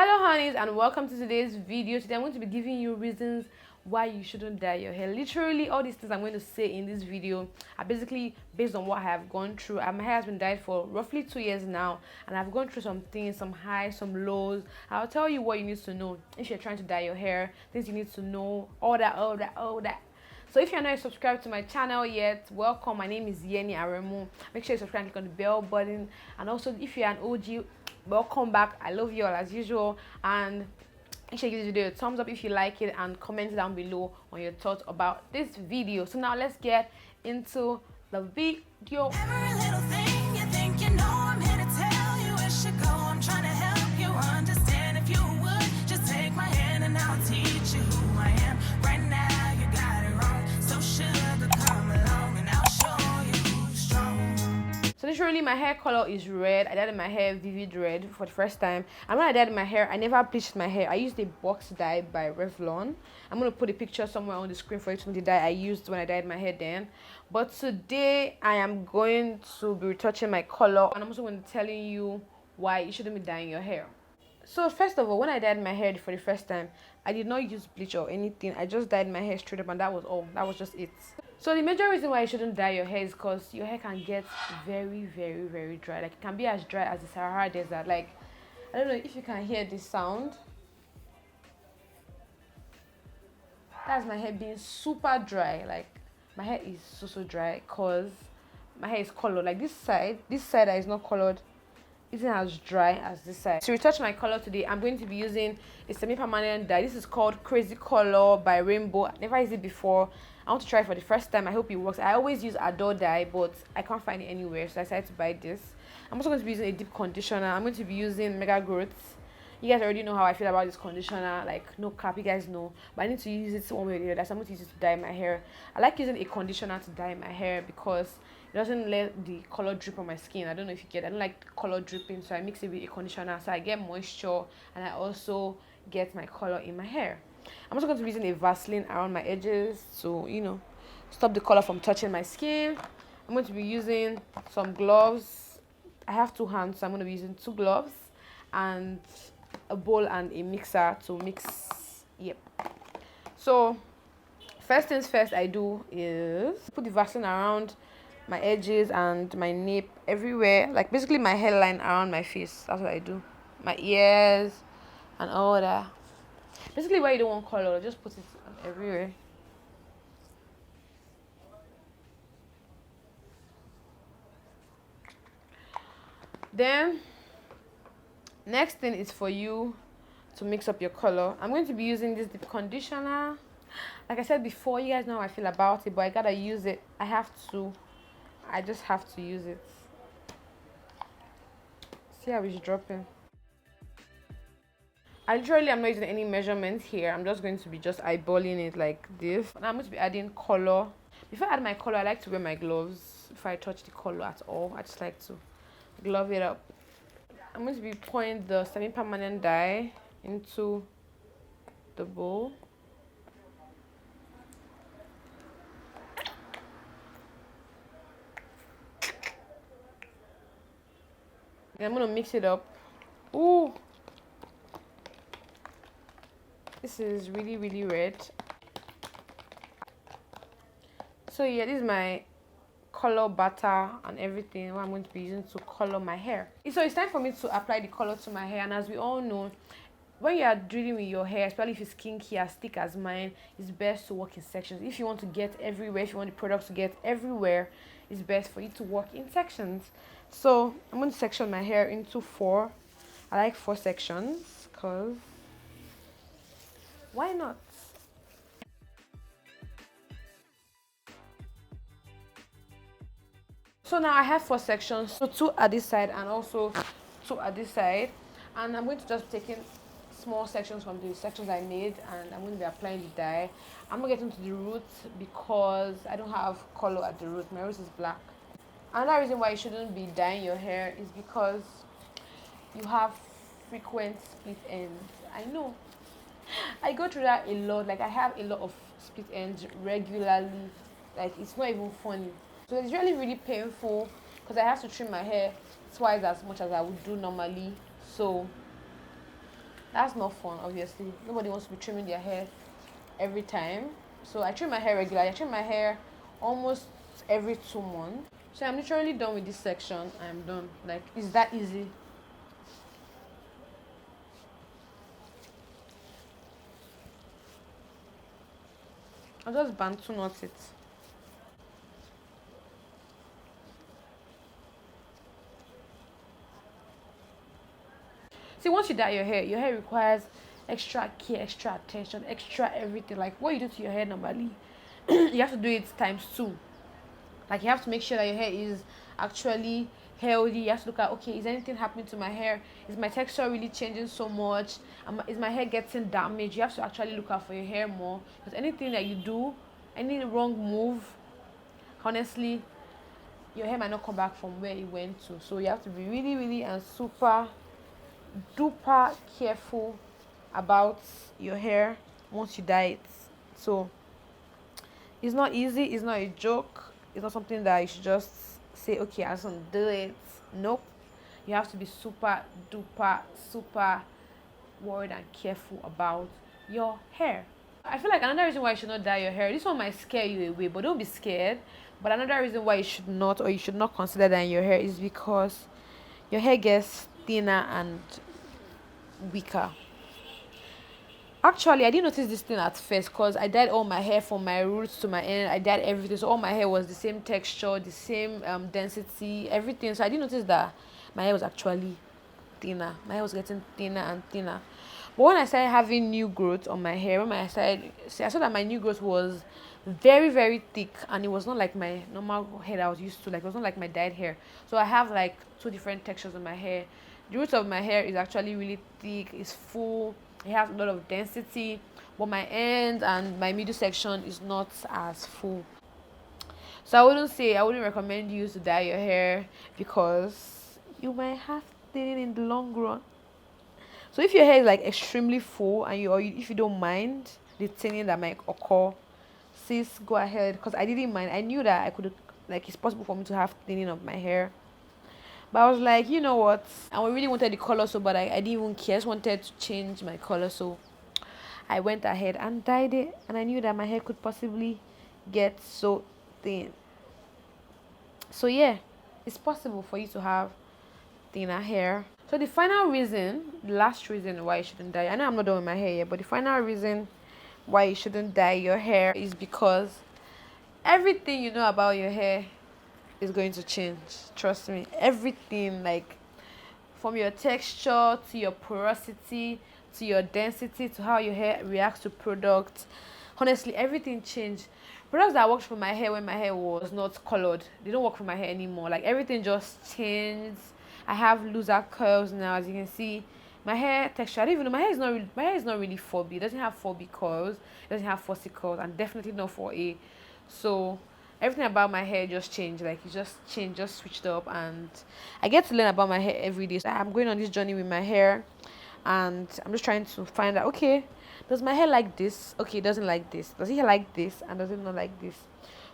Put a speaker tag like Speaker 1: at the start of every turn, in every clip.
Speaker 1: Hello honeys, and welcome to today's video. Today I'm going to be giving you reasons why you shouldn't dye your hair. Literally all these things I'm going to say in this video are basically based on what I have gone through. My hair has been dyed for roughly 2 years now, and I've gone through some things, some highs, some lows. I'll tell you what you need to know if you're trying to dye your hair, things you need to know, all that. So if you're not subscribed to my channel yet, welcome. My name is Yeni Aremu. Make sure you subscribe and click on the bell button. And also if you're an OG, welcome back. I love you all as usual, and make sure you give this video a thumbs up if you like it, and comment down below on your thoughts about this video. So now let's get into the video.
Speaker 2: Every little thing you think you know, I'm here to tell you it should go. I'm trying to help you understand. If you would just take my hand and I'll teach you who I am. Right now you got it wrong, so sugar, come along and I'll show you who's strong.
Speaker 1: So literally my hair color is red. I dyed my hair vivid red for the first time, and when I dyed my hair I never bleached my hair. I used a box dye by Revlon. I'm going to put a picture somewhere on the screen for you to know the dye I used when I dyed my hair then. But today I am going to be retouching my color, and I'm also going to be telling you why you shouldn't be dyeing your hair. So first of all, when I dyed my hair for the first time, I did not use bleach or anything. I just dyed my hair straight up, and that was all. That was just it. So the major reason why you shouldn't dye your hair is because your hair can get very dry. Like it can be as dry as the Sahara Desert. Like, I don't know if you can hear this sound. That's my hair being super dry. Like my hair is so dry because my hair is colored. Like this side that is not colored isn't as dry as this side. To retouch my color today, I'm going to be using a semi-permanent dye. This is called Crazy Color by Rainbow. I never used it before. I want to try it for the first time. I hope it works. I always use Adore dye, but I can't find it anywhere, so I decided to buy this. I'm also going to be using a deep conditioner. I'm going to be using Mega Growth. You guys already know how I feel about this conditioner. Like, no cap, you guys know. But I need to use it one way or the other, so I'm going to use it to dye my hair. I like using a conditioner to dye my hair because it doesn't let the color drip on my skin. I don't know if you get it. I don't like color dripping, so I mix it with a conditioner, so I get moisture and I also get my color in my hair. I'm also going to be using a Vaseline around my edges to, you know, stop the color from touching my skin. I'm going to be using some gloves. I have 2 hands, so I'm going to be using 2 gloves and a bowl and a mixer to mix. Yep. So first things first I do is put the Vaseline around my edges and my nape, everywhere, like basically my hairline around my face. That's what I do. My ears and all that. Basically where you don't want color, just put it everywhere. Then next thing is for you to mix up your color. I'm going to be using this deep conditioner. Like I said before, you guys know how I feel about it, but I gotta use it. I just have to use it. See how it's dropping. I literally am not using any measurements here. I'm just going to be just eyeballing it like this. Now I'm going to be adding color. Before I add my color, I like to wear my gloves. If I touch the color at all, I just like to glove it up. I'm going to be pouring the semi-permanent dye into the bowl. And I'm going to mix it up. Ooh! This is really red. So yeah, this is my color butter and everything what I'm going to be using to color my hair. So it's time for me to apply the color to my hair, and as we all know, when you are dealing with your hair, especially if it's kinky as thick as mine, it's best to work in sections. If you want to get everywhere, if you want the product to get everywhere, it's best for you to work in sections. So I'm going to section my hair into 4. I like 4 sections because why not? So now I have 4 sections, so 2 at this side and also 2 at this side, and I'm going to just be taking small sections from the sections I made, and I'm going to be applying the dye. I'm not getting to the root because I don't have color at the root. My root is black. Another reason why you shouldn't be dyeing your hair is because you have frequent split ends. I know, I go through that a lot. Like I have a lot of split ends regularly. Like it's not even funny. So it's really painful because I have to trim my hair twice as much as I would do normally. So That's not fun, obviously. Nobody wants to be trimming their hair every time. So I trim my hair regularly. I trim my hair almost every 2 months. So I'm literally done with this section. I'm done. Like, it's that easy. I'll just bantu knot it. See, once you dye your hair requires extra care, extra attention, extra everything. Like what you do to your hair normally, you have to do it times two. Like you have to make sure that your hair is actually healthy. You have to look at, okay, is anything happening to my hair? Is my texture really changing so much? Is my hair getting damaged? You have to actually look out for your hair more, because anything that you do, any wrong move, honestly, your hair might not come back from where it went to. So you have to be really, really and super duper careful about your hair once you dye it. So it's not easy, it's not a joke, it's not something that you should just say, okay, I just want to do it. Nope. You have to be super duper super worried and careful about your hair. I feel like another reason why you should not dye your hair, this one might scare you away, but don't be scared. But another reason why you should not, or you should not consider dyeing your hair, is because your hair gets thinner and weaker. Actually, I didn't notice this thing at first because I dyed all my hair from my roots to my end. I dyed everything, so all my hair was the same texture, the same density, everything. So I didn't notice that my hair was actually thinner. My hair was getting thinner and thinner. But when I started having new growth on my hair, when I started, see, I saw that my new growth was very, very thick, and it was not like my normal hair that I was used to. Like, it was not like my dyed hair. So I have like two different textures on my hair. The roots of my hair is actually really thick, it's full, it has a lot of density, but my ends and my middle section is not as full. So I wouldn't recommend you to dye your hair, because you might have thinning in the long run. So if your hair is like extremely full and if you don't mind the thinning that might occur, sis, go ahead, because I didn't mind. I knew that I could, like, it's possible for me to have thinning of my hair. But I was like, you know what? I really wanted the color so, but I didn't even care. I just wanted to change my color, so I went ahead and dyed it. And I knew that my hair could possibly get so thin. So yeah, it's possible for you to have thinner hair. So the final reason, the last reason why you shouldn't dye, I know I'm not done with my hair yet, but the final reason why you shouldn't dye your hair is because everything you know about your hair is going to change. Trust me. Everything, like from your texture to your porosity to your density to how your hair reacts to products. Honestly, everything changed. Products that worked for my hair when my hair was not colored, they don't work for my hair anymore. Like everything just changed. I have looser curls now, as you can see. My hair texture, I don't even know. My hair is not really 4B. It doesn't have 4B curls. It doesn't have 4C curls, and definitely not 4A. So everything about my hair just changed. Like it just changed, just switched up, and I get to learn about my hair every day. So I'm going on this journey with my hair, and I'm just trying to find out, okay, does my hair like this? Okay, it doesn't like this. Does it like this? And does it not like this?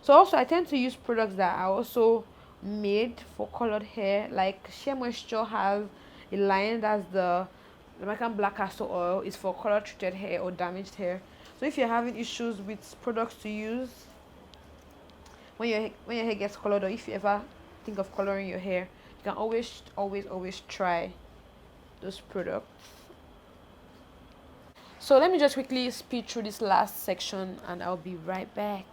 Speaker 1: So also I tend to use products that are also made for colored hair. Like Shea Moisture has a line that's the American Black Castor Oil, is for color treated hair or damaged hair. So if you're having issues with products to use when your hair gets colored, or if you ever think of coloring your hair, you can always try those products. So let me just quickly speed through this last section and I'll be right back.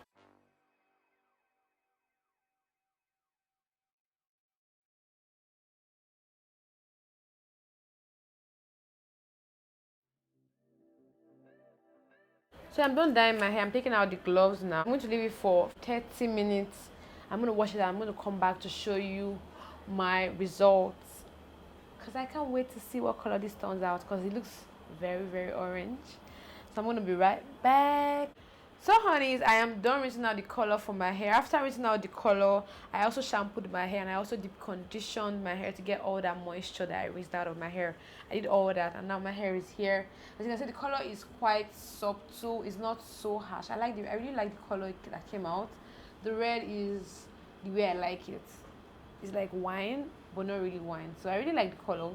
Speaker 1: So I'm done dyeing my hair. I'm taking out the gloves now. I'm going to leave it for 30 minutes. I'm going to wash it and I'm going to come back to show you my results, because I can't wait to see what color this turns out, because it looks very, very orange. So I'm going to be right back. So honeys, I am done rinsing out the color for my hair. After rinsing out the color, I also shampooed my hair and I also deep conditioned my hair to get all that moisture that I rinsed out of my hair. I did all that, and now my hair is here. As you can see, the color is quite subtle. It's not so harsh. I really like the color that came out. The red is the way I like it. It's like wine, but not really wine. So I really like the color.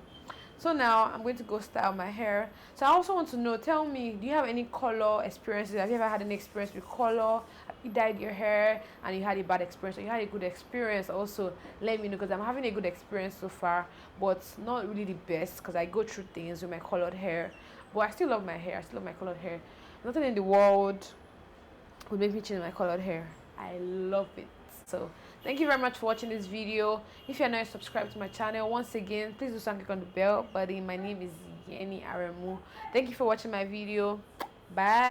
Speaker 1: So now I'm going to go style my hair. So I also want to know, tell me, do you have any color experiences? Have you ever had any experience with color? Have you dyed your hair and you had a bad experience, or you had a good experience? Also let me know, because I'm having a good experience so far, but not really the best, because I go through things with my colored hair. But I still love my hair. I still love my colored hair. Nothing in the world would make me change my colored hair. I love it. So thank you very much for watching this video. If you're not subscribed to my channel, once again, please do click on the bell button. My name is Yeni Aremu. Thank you for watching my video. Bye.